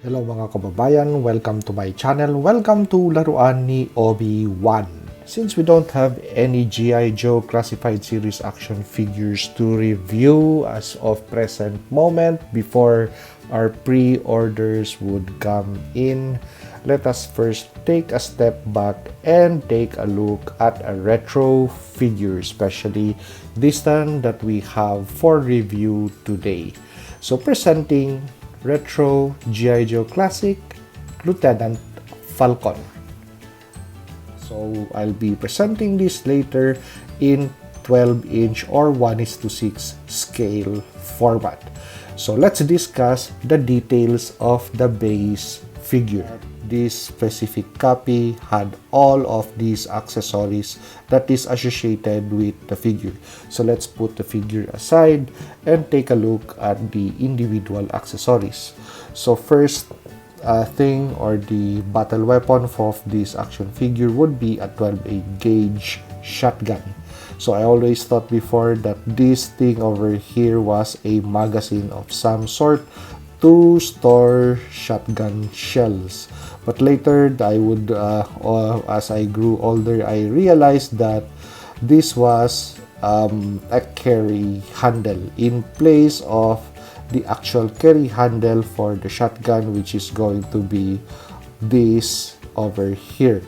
Hello mga kababayan, welcome to my channel. Welcome to Laruan ni Obi-Wan. Since we don't have any G.I. Joe classified series action figures to review as of present moment before our pre-orders would come in, let us first take a step back and take a look at a retro figure, especially this one that we have for review today. So presenting Retro G.I. Joe Classic Lieutenant Falcon. So I'll be presenting this later in 12-inch or 1:6 scale format. So let's discuss the details of the base figure. This specific copy had all of these accessories that is associated with the figure. So let's put the figure aside and take a look at the individual accessories. So first thing, or the battle weapon of this action figure, would be a 12-8 gauge shotgun. So I always thought before that this thing over here was a magazine of some sort to store shotgun shells. But later, as I grew older, I realized that this was a carry handle in place of the actual carry handle for the shotgun, which is going to be this over here.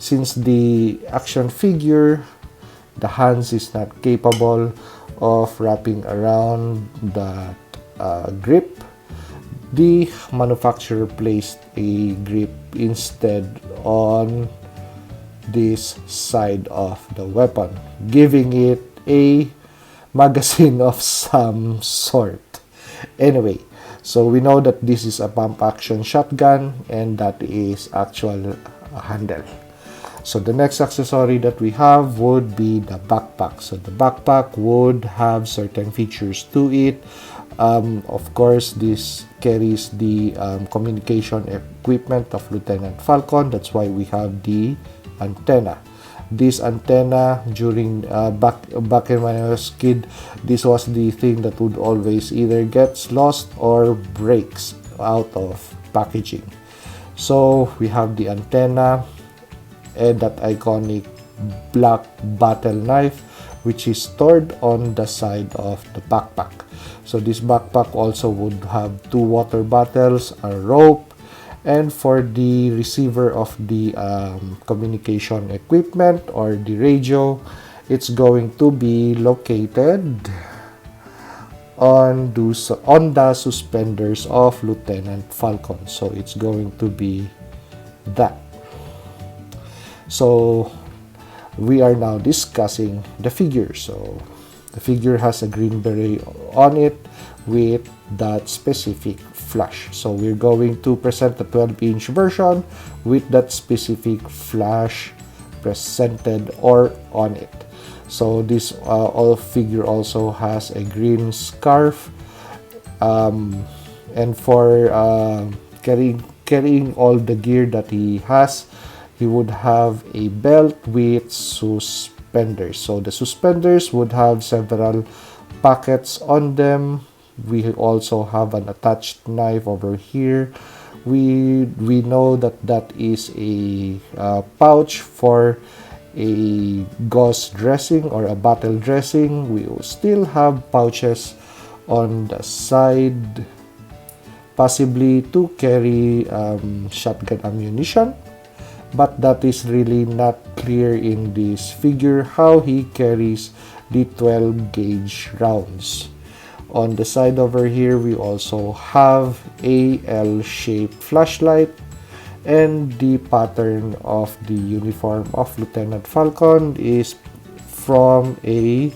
Since the action figure, the hands is not capable of wrapping around the grip, the manufacturer placed a grip instead on this side of the weapon, giving it a magazine of some sort. Anyway, so we know that this is a pump action shotgun and that is actual handle. So the next accessory that we have would be the backpack. So the backpack would have certain features to it. Of course, this carries the communication equipment of Lieutenant Falcon. That's why we have the antenna. This antenna, during back when I was a kid, this was the thing that would always either gets lost or breaks out of packaging. So we have the antenna and that iconic black battle knife, which is stored on the side of the backpack. So this backpack also would have 2 water bottles, a rope, and for the receiver of the communication equipment or the radio, it's going to be located on the suspenders of Lieutenant Falcon. So it's going to be that. So we are now discussing the figure. So the figure has a green beret on it with that specific flash. So we're going to present the 12-inch version with that specific flash presented or on it. So this figure also has a green scarf, and for carrying all the gear that he has, he would have a belt with suspenders. So the suspenders would have several pockets on them. We also have an attached knife over here. We know that that is a pouch for a gauze dressing or a battle dressing. We will still have pouches on the side, possibly to carry shotgun ammunition. But that is really not clear in this figure how he carries the 12 gauge rounds. On the side over here, we also have a L-shaped flashlight, and the pattern of the uniform of Lieutenant Falcon is from a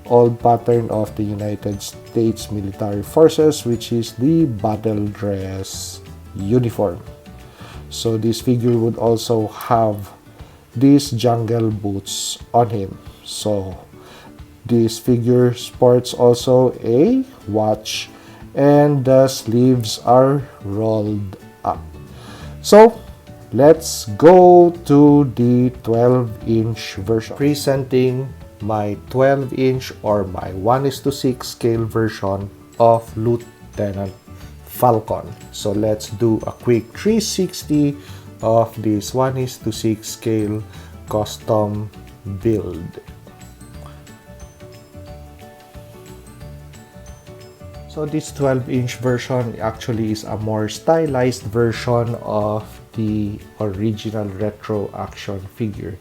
old pattern of the United States Military Forces, which is the battle dress uniform. So this figure would also have these jungle boots on him. So this figure sports also a watch, and the sleeves are rolled up. So let's go to the 12-inch version. Presenting my 12-inch or my 1:6 scale version of Lieutenant Falcon. So let's do a quick 360 of this 1:6 scale custom build. So this 12-inch version actually is a more stylized version of the original retro action figure,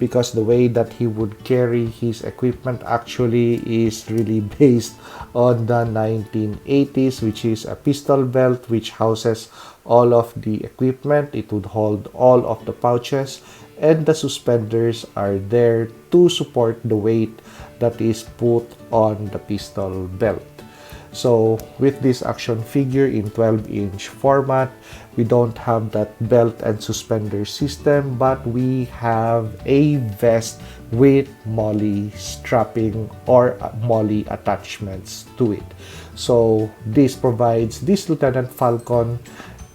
because the way that he would carry his equipment actually is really based on the 1980s, which is a pistol belt which houses all of the equipment. It would hold all of the pouches, and the suspenders are there to support the weight that is put on the pistol belt. So with this action figure in 12-inch format, we don't have that belt and suspender system, but we have a vest with molly strapping or molly attachments to it. So this provides this Lieutenant Falcon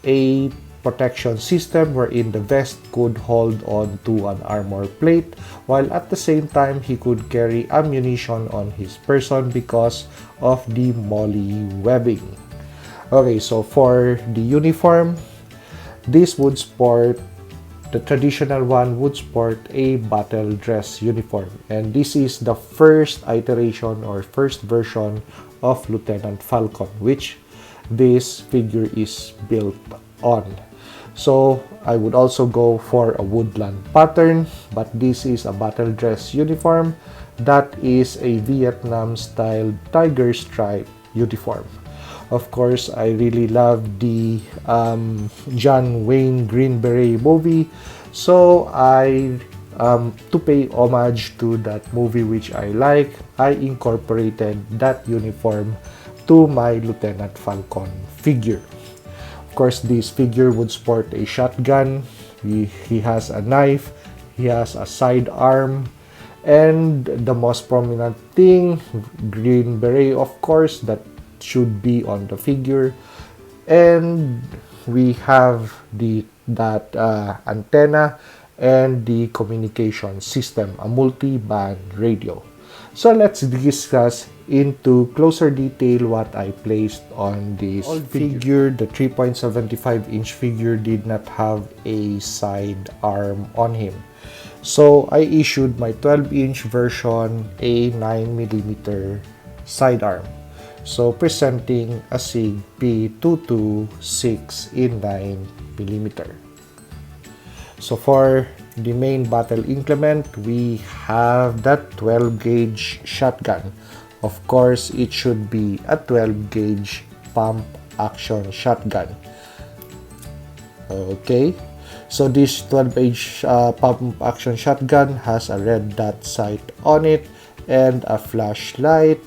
a protection system wherein the vest could hold on to an armor plate, while at the same time he could carry ammunition on his person because of the molly webbing. Okay, so for the uniform, this would sport, the traditional one would sport a battle dress uniform, and this is the first iteration or first version of Lieutenant Falcon, which this figure is built on. So I would also go for a woodland pattern, but this is a battle dress uniform that is a Vietnam style tiger stripe uniform. Of course, I really love the John Wayne Green Beret movie, so to pay homage to that movie which I like, I incorporated that uniform to my Lieutenant Falcon figure. Of course, this figure would sport a shotgun, he has a knife, he has a sidearm, and the most prominent thing, green beret, of course, that should be on the figure. And we have that antenna and the communication system, a multi-band radio. So let's discuss into closer detail what I placed on this figure. The 3.75-inch figure did not have a side arm on him. So I issued my 12-inch version a 9mm sidearm. So presenting a SIG P226 in 9mm. So for the main battle implement, we have that 12-gauge shotgun. Of course, it should be a 12-gauge pump action shotgun. Okay, so this 12-gauge pump action shotgun has a red dot sight on it and a flashlight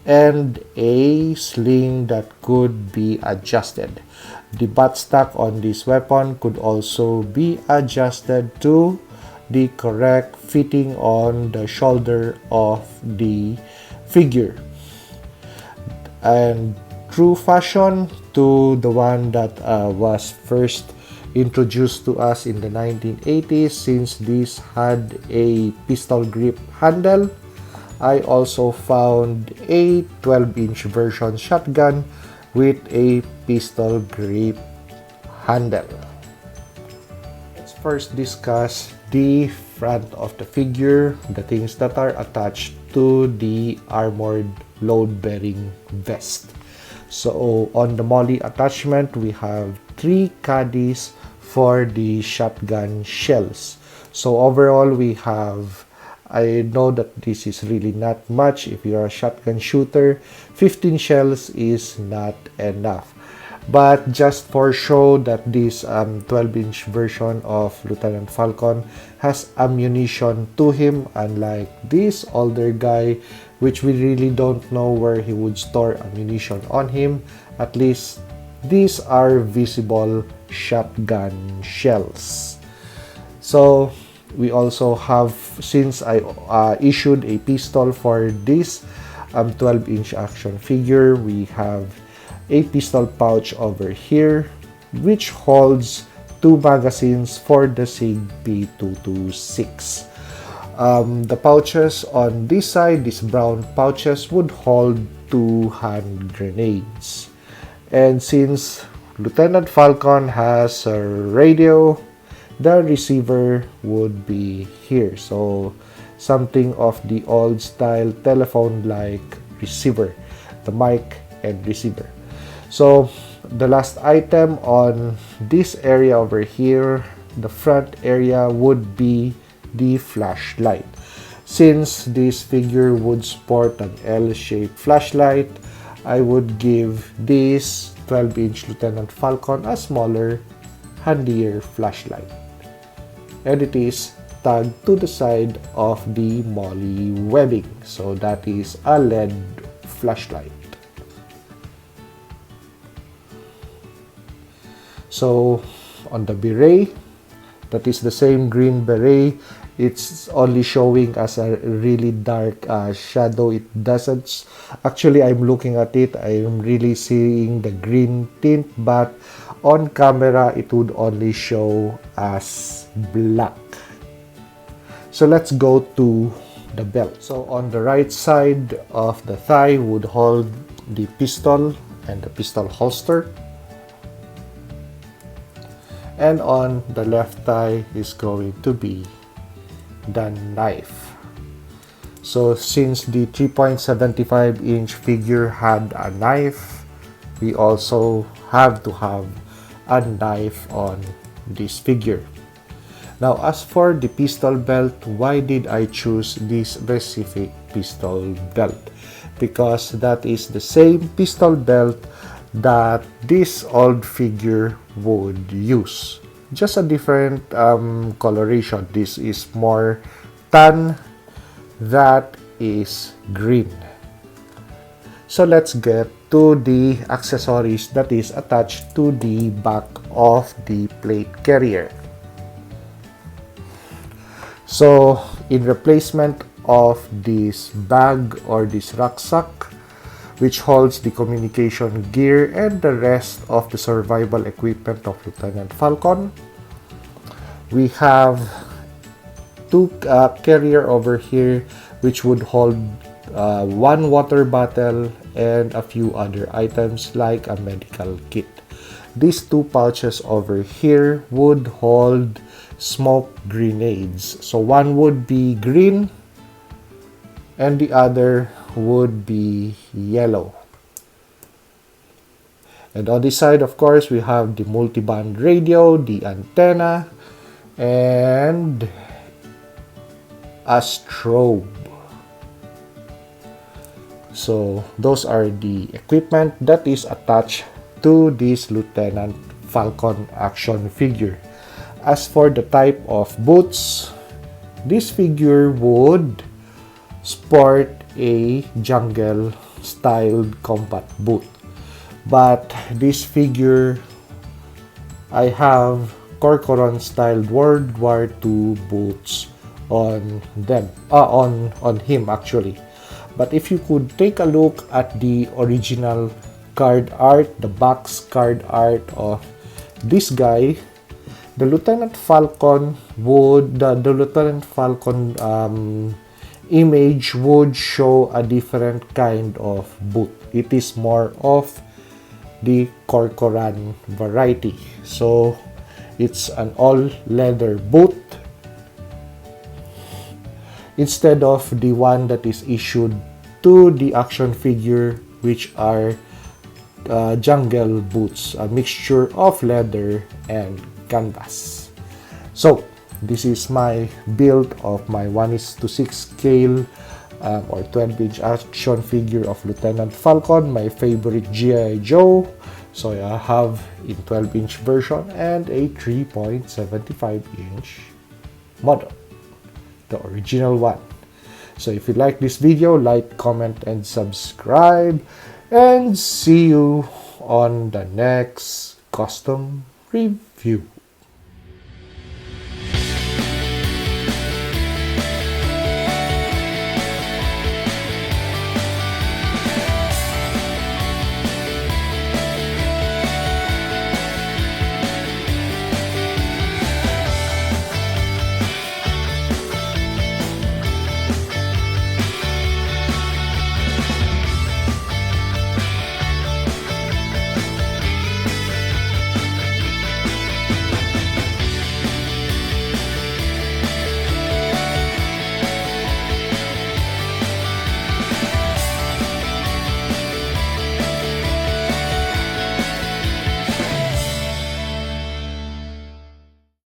and a sling that could be adjusted. The buttstock on this weapon could also be adjusted to the correct fitting on the shoulder of the figure, and true fashion to the one that was first introduced to us in the 1980s, since this had a pistol grip handle. I also found a 12-inch version shotgun with a pistol grip handle. Let's first discuss the front of the figure, the things that are attached to the armored load-bearing vest. So on the molly attachment, we have 3 caddies for the shotgun shells. So overall, we have, I know that this is really not much. If you're a shotgun shooter, 15 shells is not enough. But just for show that this 12-inch version of Lieutenant Falcon has ammunition to him, unlike this older guy, which we really don't know where he would store ammunition on him. At least these are visible shotgun shells. So we also have, since I issued a pistol for this 12-inch action figure, we have a pistol pouch over here which holds 2 magazines for the SIG P226. The pouches on this side, these brown pouches, would hold 2 hand grenades, And since Lieutenant Falcon has a radio, the receiver would be here. So something of the old style telephone like receiver, the mic and receiver. So the last item on this area over here, the front area, would be the flashlight. Since this figure would sport an L-shaped flashlight, I would give this 12-inch Lieutenant Falcon a smaller, handier flashlight. And it is tagged to the side of the molly webbing. So that is a LED flashlight. So on the beret, that is the same green beret. It's only showing as a really dark shadow. It doesn't, actually I'm looking at it, I'm really seeing the green tint, but on camera it would only show as black. So let's go to the belt. So on the right side of the thigh would hold the pistol and the pistol holster. And on the left thigh is going to be the knife. So since the 3.75-inch figure had a knife, we also have to have a knife on this figure. Now as for the pistol belt, why did I choose this specific pistol belt? Because that is the same pistol belt that this old figure would use. Just a different coloration. This is more tan, that is green. So let's get to the accessories that is attached to the back of the plate carrier. So in replacement of this bag or this rucksack, which holds the communication gear and the rest of the survival equipment of Lieutenant Falcon, we have two carrier over here which would hold one water bottle and a few other items like a medical kit. These two pouches over here would hold smoke grenades. So one would be green and the other would be yellow. And on this side, of course, we have the multiband radio, the antenna, and a strobe. So those are the equipment that is attached to this Lieutenant Falcon action figure. As for the type of boots, this figure would sport a jungle styled combat boot, but this figure, I have Corcoran styled World War II boots on them, on him actually. But if you could take a look at the original card art, the box card art of this guy, the Lieutenant Falcon would, the Lieutenant Falcon image would show a different kind of boot. It is more of the Corcoran variety. So it's an all leather boot instead of the one that is issued to the action figure, which are jungle boots, a mixture of leather and canvas. So this is my build of my 1:6 scale or 12-inch action figure of Lieutenant Falcon, my favorite G.I. Joe. So I have in 12-inch version and a 3.75-inch model, the original one. So if you like this video, like, comment, and subscribe, and see you on the next custom review.